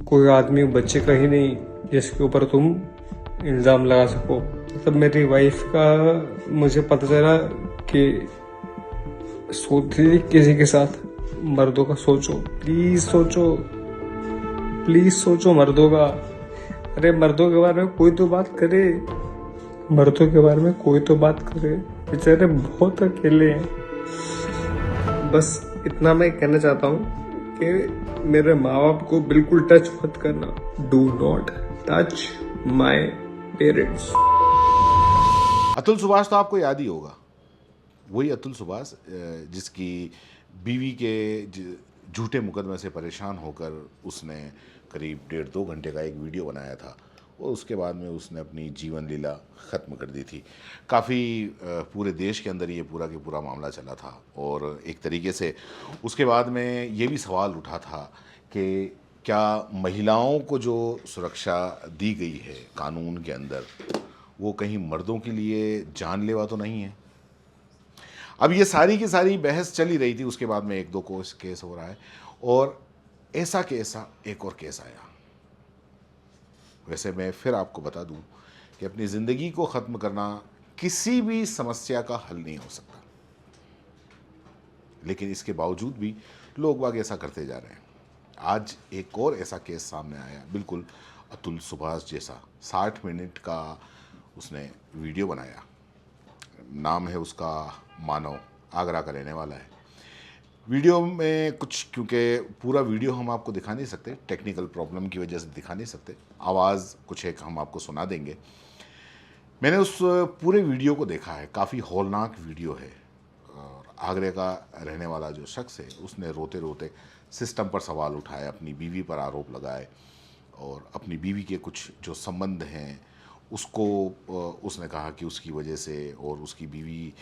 कोई आदमी बच्चे का ही नहीं जिसके ऊपर तुम इल्ज़ाम लगा सको। मतलब मेरी वाइफ का मुझे पता चला कि सोती किसी के साथ। मर्दों का सोचो, प्लीज सोचो, प्लीज सोचो मर्दों का। अरे मर्दों के बारे में कोई तो बात करे, मर्दों के बारे में कोई तो बात करे, बेचारे बहुत अकेले हैं। बस इतना मैं कहना चाहता हूँ कि मेरे माँ बाप को बिल्कुल टच मत करना। Do not touch my parents. Atul Subhash तो आपको याद ही होगा, वही अतुल सुभाष जिसकी बीवी के झूठे मुकदमे से परेशान होकर उसने करीब 1.5-2 घंटे का एक वीडियो बनाया था और उसके बाद में उसने अपनी जीवन लीला ख़त्म कर दी थी। काफ़ी पूरे देश के अंदर ये पूरा के पूरा मामला चला था और एक तरीके से उसके बाद में ये भी सवाल उठा था कि क्या महिलाओं को जो सुरक्षा दी गई है कानून के अंदर, वो कहीं मर्दों के लिए जानलेवा तो नहीं है। अब ये सारी की सारी बहस चली रही थी, उसके बाद में 1-2 केस हो रहा है और ऐसा केसा एक और केस आया। वैसे मैं फिर आपको बता दूं कि अपनी ज़िंदगी को ख़त्म करना किसी भी समस्या का हल नहीं हो सकता, लेकिन इसके बावजूद भी लोग बाग ऐसा करते जा रहे हैं। आज एक और ऐसा केस सामने आया, बिल्कुल अतुल सुभाष जैसा। 60 मिनट का उसने वीडियो बनाया। नाम है उसका मानव, आगरा का रहने वाला है। वीडियो में कुछ, क्योंकि पूरा वीडियो हम आपको दिखा नहीं सकते, टेक्निकल प्रॉब्लम की वजह से दिखा नहीं सकते, आवाज़ कुछ एक हम आपको सुना देंगे। मैंने उस पूरे वीडियो को देखा है, काफ़ी हौलनाक वीडियो है। और आगरे का रहने वाला जो शख्स है उसने रोते रोते सिस्टम पर सवाल उठाए, अपनी बीवी पर आरोप लगाए और अपनी बीवी के कुछ जो संबंध हैं उसको उसने कहा कि उसकी वजह से और उसकी बीवी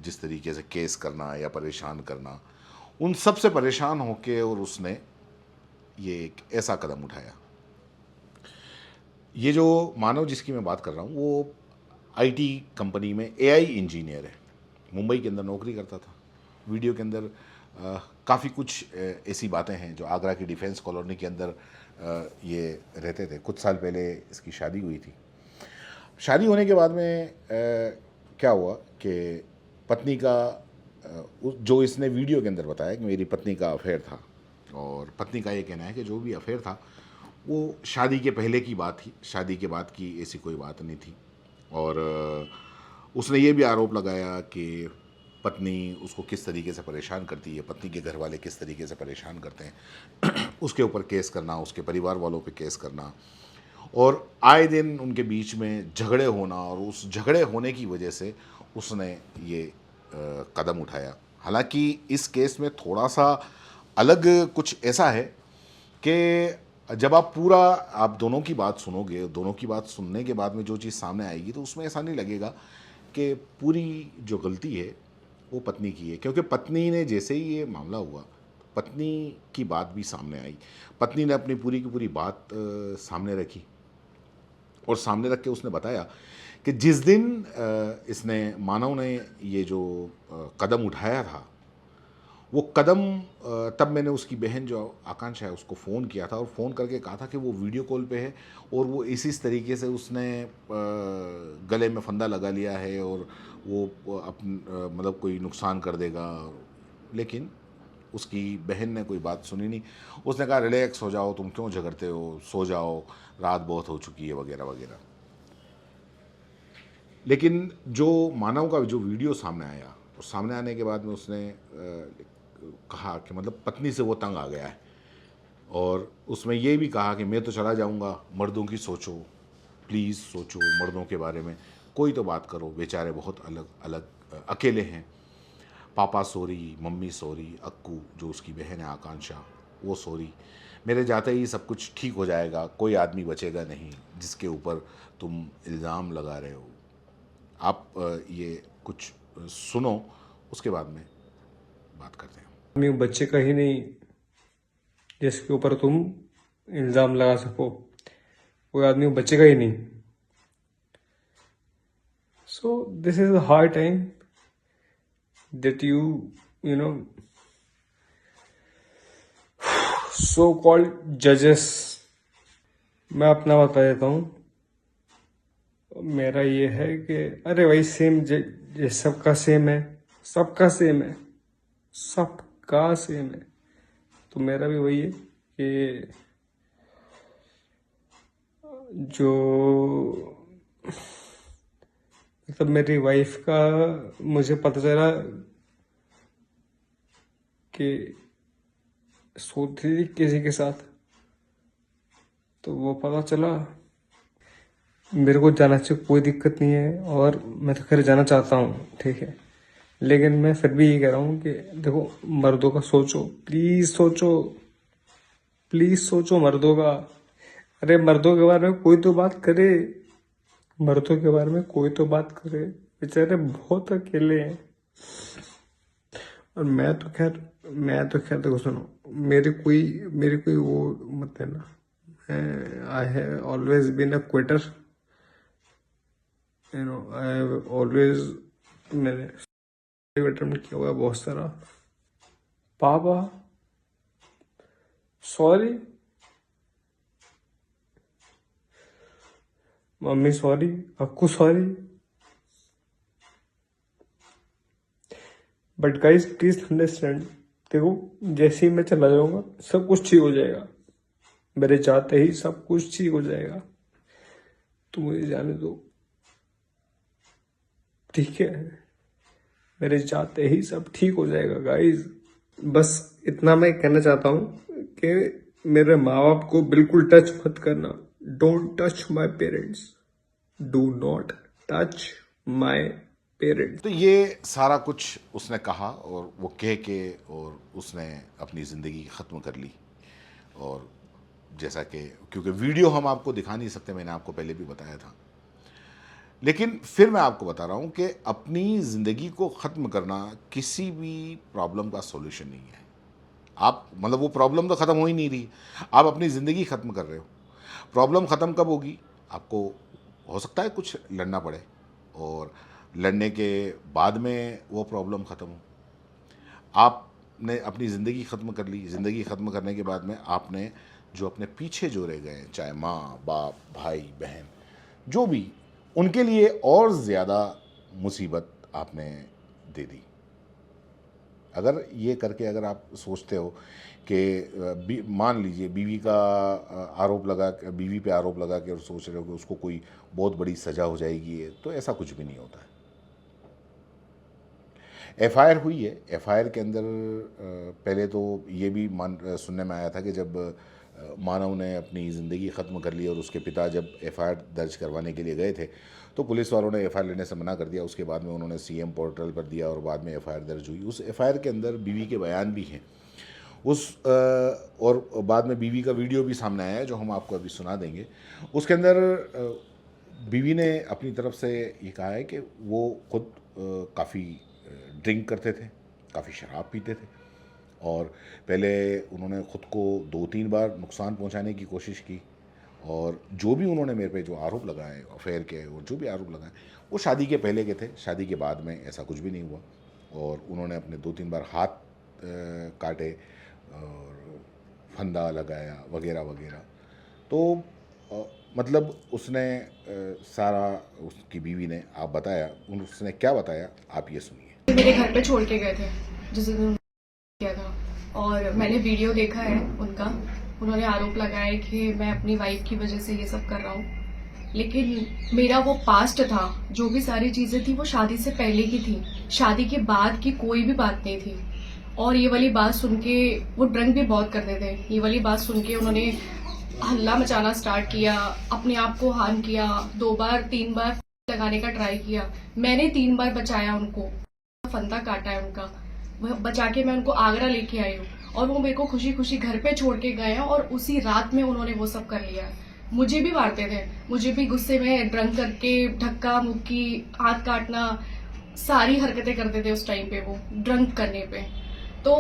जिस तरीके से केस करना या परेशान करना, उन सब से परेशान होके और उसने ये एक ऐसा कदम उठाया। ये जो मानव जिसकी मैं बात कर रहा हूँ वो आईटी कंपनी में एआई इंजीनियर है, मुंबई के अंदर नौकरी करता था। वीडियो के अंदर काफ़ी कुछ ऐसी बातें हैं जो आगरा की डिफेंस कॉलोनी के अंदर ये रहते थे। कुछ साल पहले इसकी शादी हुई थी। शादी होने के बाद में क्या हुआ कि पत्नी का जो इसने वीडियो के अंदर बताया कि मेरी पत्नी का अफेयर था, और पत्नी का ये कहना है कि जो भी अफेयर था वो शादी के पहले की बात थी, शादी के बाद की ऐसी कोई बात नहीं थी। और उसने ये भी आरोप लगाया कि पत्नी उसको किस तरीके से परेशान करती है, पत्नी के घर वाले किस तरीके से परेशान करते हैं उसके ऊपर केस करना, उसके परिवार वालों पे केस करना, और आए दिन उनके बीच में झगड़े होना, और उस झगड़े होने की वजह से उसने ये कदम उठाया। हालांकि इस केस में थोड़ा सा अलग कुछ ऐसा है कि जब आप दोनों की बात सुनोगे, दोनों की बात सुनने के बाद में जो चीज़ सामने आएगी तो उसमें ऐसा नहीं लगेगा कि पूरी जो गलती है वो पत्नी की है, क्योंकि पत्नी ने जैसे ही ये मामला हुआ, पत्नी की बात भी सामने आई। पत्नी ने अपनी पूरी की पूरी बात सामने रखी और सामने रख के उसने बताया कि जिस दिन इसने मानव ने ये जो कदम उठाया था, वो कदम तब मैंने उसकी बहन जो आकांक्षा है उसको फ़ोन किया था और फ़ोन करके कहा था कि वो वीडियो कॉल पे है और वो इसी तरीके से उसने गले में फंदा लगा लिया है और वो मतलब कोई नुकसान कर देगा। लेकिन उसकी बहन ने कोई बात सुनी नहीं। उसने कहा रिलैक्स हो जाओ, तुम क्यों झगड़ते हो, सो जाओ, रात बहुत हो चुकी है वगैरह वगैरह। लेकिन जो मानव का जो वीडियो सामने आया, और सामने आने के बाद में उसने कहा कि मतलब पत्नी से वो तंग आ गया है, और उसमें ये भी कहा कि मैं तो चला जाऊंगा, मर्दों की सोचो, प्लीज़ सोचो मर्दों के बारे में, कोई तो बात करो, बेचारे बहुत अलग अलग अकेले हैं। पापा सॉरी, मम्मी सॉरी, अक्कू जो उसकी बहन है आकांक्षा वो सॉरी, मेरे जाते ही सब कुछ ठीक हो जाएगा, कोई आदमी बचेगा नहीं जिसके ऊपर तुम इल्ज़ाम लगा रहे हो। आप ये कुछ सुनो, उसके बाद में बात करते हैं। आदमी बच्चे का ही नहीं जिसके ऊपर तुम इल्ज़ाम लगा सको। कोई आदमी बच्चे का ही नहीं। So this is a hard time that you know so called जजेस, मैं अपना बता देता हूँ। मेरा ये है कि अरे भाई सेम, ये सबका सेम है, सबका सेम है, सबका सेम है। तो मेरा भी वही है कि जो मतलब मेरी वाइफ का मुझे पता चला कि सोती थी किसी के साथ, तो वो पता चला। मेरे को जाना चाहिए, कोई दिक्कत नहीं है, और मैं तो खैर जाना चाहता हूँ, ठीक है। लेकिन मैं फिर भी ये कह रहा हूँ कि देखो, मर्दों का सोचो, प्लीज सोचो, प्लीज सोचो मर्दों का। अरे मर्दों के बारे में कोई तो बात करे, मर्दों के बारे में कोई तो बात करे, बेचारे बहुत अकेले हैं। और मैं तो खैर देखो सुनो, मेरी कोई वो मत लेना। I have always been a quitter, you know, I have always, मैंने अटेम्प्ट किया हुआ है बहुत सारा। पापा सॉरी, मम्मी sorry, Akku sorry, but guys please understand. देखो, जैसे ही मैं चला जाऊंगा सब कुछ ठीक हो जाएगा, मेरे जाते ही सब कुछ ठीक हो जाएगा, तो मुझे जाने दो, ठीक है। मेरे जाते ही सब ठीक हो जाएगा गाइस। बस इतना मैं कहना चाहता हूँ कि मेरे माँ बाप को बिल्कुल टच मत करना। Don't touch my parents, do not touch my parents. तो ये सारा कुछ उसने कहा और वो कह के और उसने अपनी ज़िंदगी ख़त्म कर ली। और जैसा कि क्योंकि वीडियो हम आपको दिखा नहीं सकते, मैंने आपको पहले भी बताया था, लेकिन फिर मैं आपको बता रहा हूँ कि अपनी ज़िंदगी को ख़त्म करना किसी भी प्रॉब्लम का सॉल्यूशन नहीं है। आप मतलब वो प्रॉब्लम तो ख़त्म हो ही नहीं रही, आप अपनी ज़िंदगी ख़त्म कर रहे हो। प्रॉब्लम ख़त्म कब होगी? आपको हो सकता है कुछ लड़ना पड़े, और लड़ने के बाद में वो प्रॉब्लम ख़त्म हो। आपने अपनी ज़िंदगी ख़त्म कर ली, ज़िंदगी ख़त्म करने के बाद में आपने जो अपने पीछे जो रह गए, चाहे माँ बाप भाई बहन जो भी, उनके लिए और ज़्यादा मुसीबत आपने दे दी। अगर ये करके अगर आप सोचते हो कि मान लीजिए बीवी का आरोप लगा, बीवी पे आरोप लगा के और सोच रहे हो कि उसको कोई बहुत बड़ी सज़ा हो जाएगी, तो ऐसा कुछ भी नहीं होता है। एफआईआर हुई है, एफआईआर के अंदर पहले तो ये भी सुनने में आया था कि जब मानव ने अपनी ज़िंदगी ख़त्म कर ली और उसके पिता जब एफआईआर दर्ज करवाने के लिए गए थे, तो पुलिस वालों ने एफआईआर लेने से मना कर दिया। उसके बाद में उन्होंने सीएम पोर्टल पर दिया और बाद में एफआईआर दर्ज हुई। उस एफआईआर के अंदर बीवी के बयान भी हैं, और बाद में बीवी का वीडियो भी सामने आया है जो हम आपको अभी सुना देंगे। उसके अंदर बीवी ने अपनी तरफ से ये कहा है कि वो खुद काफ़ी ड्रिंक करते थे, काफ़ी शराब पीते थे, और पहले उन्होंने ख़ुद को 2-3 बार नुकसान पहुंचाने की कोशिश की। और जो भी उन्होंने मेरे पे जो आरोप लगाए अफेयर के, और जो भी आरोप लगाए, वो शादी के पहले के थे, शादी के बाद में ऐसा कुछ भी नहीं हुआ। और उन्होंने अपने 2-3 बार हाथ काटे और फंदा लगाया वगैरह वगैरह। तो मतलब उसने सारा, उसकी बीवी ने आप बताया, उसने क्या बताया आप ये सुनिए। मेरे घर पे छोड़ के गए थे जिस दिन किया था, और मैंने वीडियो देखा है उनका। उन्होंने आरोप लगाया कि मैं अपनी वाइफ की वजह से ये सब कर रहा हूँ, लेकिन मेरा वो पास्ट था, जो भी सारी चीजें थी वो शादी से पहले की थी, शादी के बाद की कोई भी बात नहीं थी। और ये वाली बात सुन के, वो ड्रंक भी बहुत करते थे, ये वाली बात सुन के उन्होंने हल्ला मचाना स्टार्ट किया, अपने आप को हार्म किया, 2 बार 3 बार लगाने का ट्राई किया। मैंने 3 बार बचाया उनको, फंदा काटा है उनका, बचा के मैं उनको आगरा लेके आई हूँ, और वो मेरे को खुशी खुशी घर पे छोड़ के गए हैं, और उसी रात में उन्होंने वो सब कर लिया। मुझे भी मारते थे, मुझे भी गुस्से में ड्रंक करके धक्का मुक्की, हाथ काटना, सारी हरकतें करते थे उस टाइम पे वो ड्रंक करने पे। तो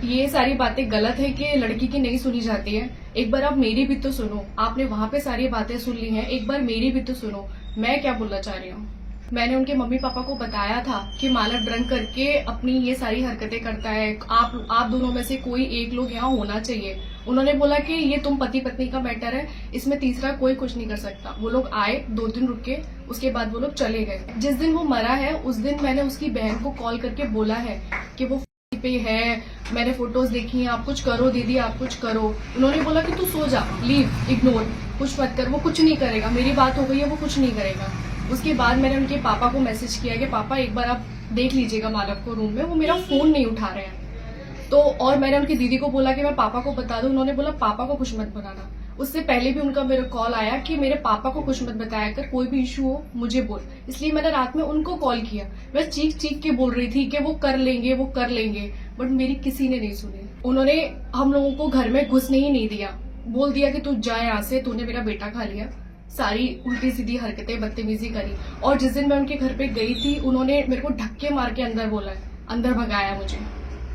ये सारी बातें गलत है कि लड़की की नहीं सुनी जाती है। एक बार आप मेरी भी तो सुनो, आपने वहां पे सारी बातें सुन ली हैं, एक बार मेरी भी तो सुनो, मैं क्या बोलना चाह रही हूँ। मैंने उनके मम्मी पापा को बताया था कि मानव ड्रंक करके अपनी ये सारी हरकतें करता है, आप दोनों में से कोई एक लोग यहाँ होना चाहिए। उन्होंने बोला कि ये तुम पति पत्नी का मैटर है, इसमें तीसरा कोई कुछ नहीं कर सकता। वो लोग आए, 2 दिन रुके, उसके बाद वो लोग चले गए। जिस दिन वो मरा है उस दिन मैंने उसकी बहन को कॉल करके बोला है कि वो पे है, मैंने फोटोज देखी हैं, आप कुछ करो दीदी, आप कुछ करो। उन्होंने बोला कि तू सो जा, लीव, इग्नोर, कुछ मत कर, वो कुछ नहीं करेगा, मेरी बात हो गई है, वो कुछ नहीं करेगा। उसके बाद मैंने उनके पापा को मैसेज किया कि पापा एक बार आप देख लीजिएगा मानव को रूम में, वो मेरा फोन नहीं उठा रहे हैं। तो और मैंने उनकी दीदी को बोला कि मैं पापा को बता दूं, उन्होंने बोला पापा को कुछ मत बताना। उससे पहले भी उनका मेरे कॉल आया कि मेरे पापा को कुछ मत बताया कर, कोई भी इशू हो मुझे बोल। इसलिए मैंने रात में उनको कॉल किया। मैं चीख चीख के बोल रही थी कि वो कर लेंगे, वो कर लेंगे, बट मेरी किसी ने नहीं सुनी। उन्होंने हम लोगों को घर में घुसने ही नहीं दिया, बोल दिया कि तू जा यहाँ से, तूने मेरा बेटा खा लिया। सारी उल्टी सीधी हरकतें, बदतमीजी करी। और जिस दिन मैं उनके घर पे गई थी, उन्होंने मेरे को धक्के मार के अंदर बोला है, अंदर भगाया मुझे।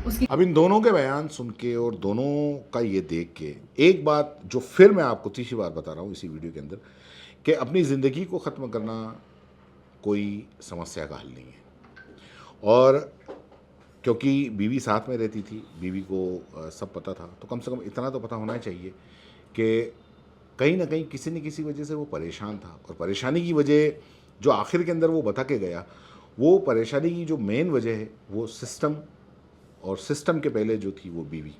उसकी अब इन दोनों के बयान सुन के और दोनों का ये देख के एक बात जो फिर मैं आपको तीसरी बार बता रहा हूँ इसी वीडियो के अंदर, कि अपनी ज़िंदगी को ख़त्म करना कोई समस्या का हल नहीं है। और क्योंकि बीवी साथ में रहती थी, बीवी को सब पता था, तो कम से कम इतना तो पता होना चाहिए कि कहीं ना कहीं किसी न किसी वजह से वो परेशान था। और परेशानी की वजह जो आखिर के अंदर वो बता के गया, वो परेशानी की जो मेन वजह है वो सिस्टम, और सिस्टम के पहले जो थी वो बीवी,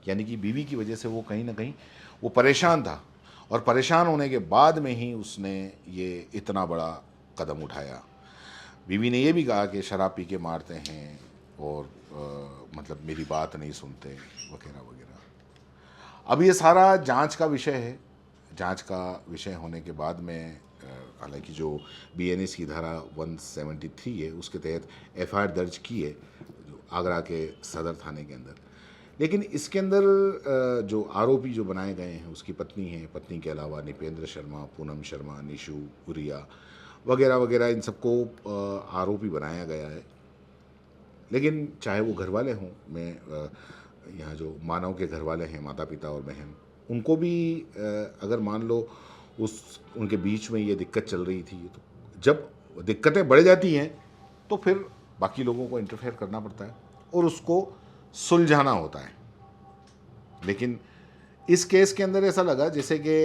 यानी कि बीवी की वजह से वो कहीं ना कहीं वो परेशान था। और परेशान होने के बाद में ही उसने ये इतना बड़ा कदम उठाया। बीवी ने ये भी कहा कि शराब पी के मारते हैं और मतलब मेरी बात नहीं सुनते वगैरह वगैरह। अब ये सारा जांच का विषय है। जांच का विषय होने के बाद में हालांकि जो बीएनएस की धारा 173 है उसके तहत एफआईआर दर्ज की है जो आगरा के सदर थाने के अंदर। लेकिन इसके अंदर जो आरोपी जो बनाए गए हैं उसकी पत्नी है, पत्नी के अलावा निपेंद्र शर्मा, पूनम शर्मा, निशु उरिया वगैरह वगैरह, इन सबको आरोपी बनाया गया है। लेकिन चाहे वो घर वाले हों, मैं यहाँ जो मानव के घर वाले हैं, माता पिता और बहन, उनको भी अगर मान लो उनके बीच में ये दिक्कत चल रही थी, तो जब दिक्कतें बढ़ जाती हैं तो फिर बाकी लोगों को इंटरफेयर करना पड़ता है और उसको सुलझाना होता है। लेकिन इस केस के अंदर ऐसा लगा जैसे कि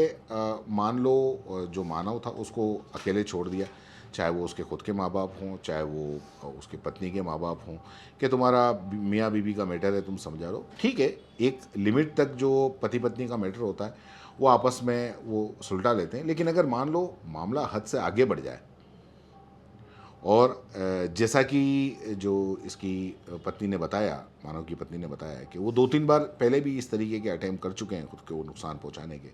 मान लो जो मानव था उसको अकेले छोड़ दिया, चाहे वो उसके खुद के माँ बाप हों, चाहे वो उसकी पत्नी के माँ बाप हों, कि तुम्हारा मियाँ बीवी का मैटर है, तुम समझा लो। ठीक है, एक लिमिट तक जो पति पत्नी का मैटर होता है वो आपस में वो सुलझा लेते हैं। लेकिन अगर मान लो मामला हद से आगे बढ़ जाए, और जैसा कि जो इसकी पत्नी ने बताया, मानव की पत्नी ने बताया कि वो 2-3 बार पहले भी इस तरीके के अटैम्प्ट कर चुके हैं खुद को नुकसान पहुंचाने के,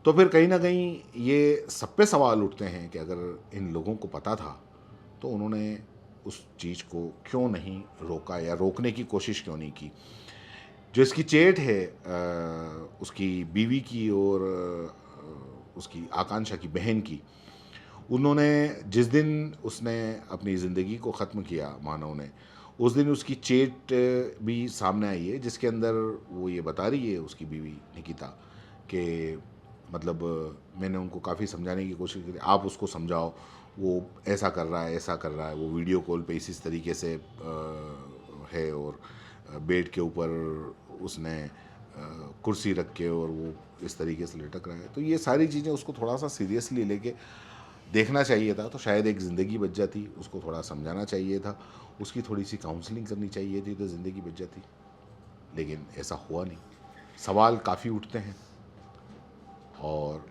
तो फिर कहीं ना कहीं ये सब पे सवाल उठते हैं कि अगर इन लोगों को पता था तो उन्होंने उस चीज़ को क्यों नहीं रोका या रोकने की कोशिश क्यों नहीं की। जो इसकी चेट है उसकी बीवी की और उसकी आकांक्षा की बहन की, उन्होंने जिस दिन उसने अपनी ज़िंदगी को ख़त्म किया मानव ने, उस दिन उसकी चेट भी सामने आई है, जिसके अंदर वो ये बता रही है उसकी बीवी निकिता कि मतलब मैंने उनको काफ़ी समझाने की कोशिश की, आप उसको समझाओ, वो ऐसा कर रहा है, ऐसा कर रहा है, वो वीडियो कॉल पे इस तरीके से है, और बेड के ऊपर उसने कुर्सी रख के और वो इस तरीके से लटक रहा है। तो ये सारी चीज़ें उसको थोड़ा सा सीरियसली लेके देखना चाहिए था, तो शायद एक ज़िंदगी बच जाती। उसको थोड़ा समझाना चाहिए था, उसकी थोड़ी सी काउंसलिंग करनी चाहिए थी, तो ज़िंदगी बच जाती। लेकिन ऐसा हुआ नहीं। सवाल काफ़ी उठते हैं, और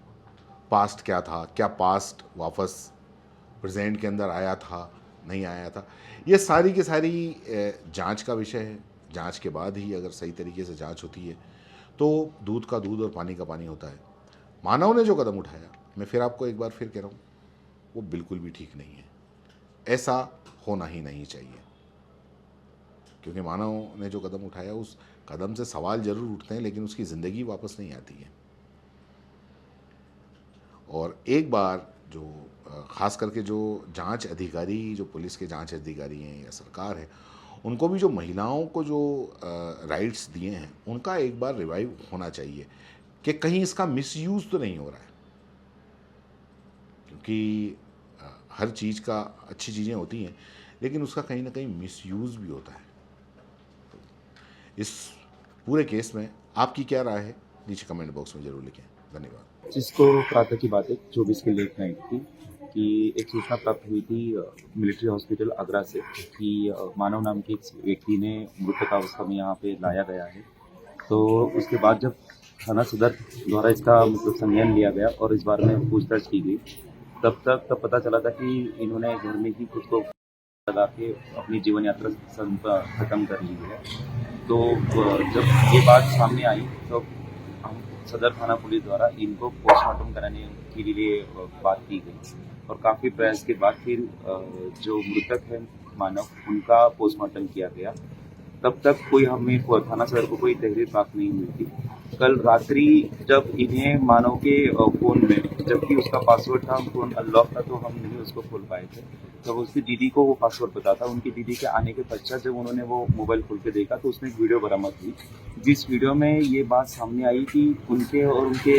पास्ट क्या था, क्या पास्ट वापस प्रेजेंट के अंदर आया था, नहीं आया था, ये सारी की सारी जांच का विषय है। जांच के बाद ही अगर सही तरीके से जांच होती है तो दूध का दूध और पानी का पानी होता है। मानव ने जो कदम उठाया, मैं फिर आपको एक बार फिर कह रहा हूँ, वो बिल्कुल भी ठीक नहीं है। ऐसा होना ही नहीं चाहिए, क्योंकि मानव ने जो कदम उठाया उस कदम से सवाल जरूर उठते हैं, लेकिन उसकी ज़िंदगी वापस नहीं आती है। और एक बार जो ख़ास करके जो जांच अधिकारी, जो पुलिस के जांच अधिकारी हैं या सरकार है, उनको भी जो महिलाओं को जो राइट्स दिए हैं उनका एक बार रिवाइव होना चाहिए कि कहीं इसका मिसयूज़ तो नहीं हो रहा है। क्योंकि हर चीज़ का अच्छी चीज़ें होती हैं, लेकिन उसका कहीं ना कहीं मिसयूज़ भी होता है। इस पूरे केस में आपकी क्या राय है, नीचे कमेंट बॉक्स में ज़रूर लिखें। धन्यवाद। जिसको प्रातः की बात है 24 के लेट नाइट थी कि एक सूचना प्राप्त हुई थी मिलिट्री हॉस्पिटल आगरा से कि मानव नाम के एक व्यक्ति ने मृतकावस्था में यहाँ पे लाया गया है। तो उसके बाद जब थाना सदर द्वारा इसका मतलब संज्ञान लिया गया और इस बारे में पूछताछ की गई, तब पता चला था कि इन्होंने घर में ही खुद को लगा के अपनी जीवन यात्रा खत्म कर ली है। तो जब ये बात सामने आई तो हम सदर थाना पुलिस द्वारा इनको पोस्टमार्टम कराने के लिए बात की गई और काफ़ी प्रयास के बाद फिर जो मृतक है मानव उनका पोस्टमार्टम किया गया। तब तक कोई हमें थाना सदर को कोई तहरीर प्राप्त नहीं हुई थी। कल रात्रि जब इन्हें मानव के फ़ोन में, जबकि उसका पासवर्ड था फ़ोन अनलॉक था तो हम नहीं उसको खोल पाए थे, तब उसकी दीदी को वो पासवर्ड पता था। उनकी दीदी के आने के पश्चात जब उन्होंने वो मोबाइल खोल के देखा तो उसमें एक वीडियो बरामद हुई, जिस वीडियो में ये बात सामने आई कि उनके और उनके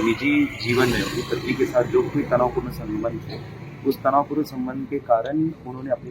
निजी जीवन में उनकी पत्नी के साथ जो कोई तनावपूर्ण संबंध थे, उस तनावपूर्ण संबंध के कारण उन्होंने अपनी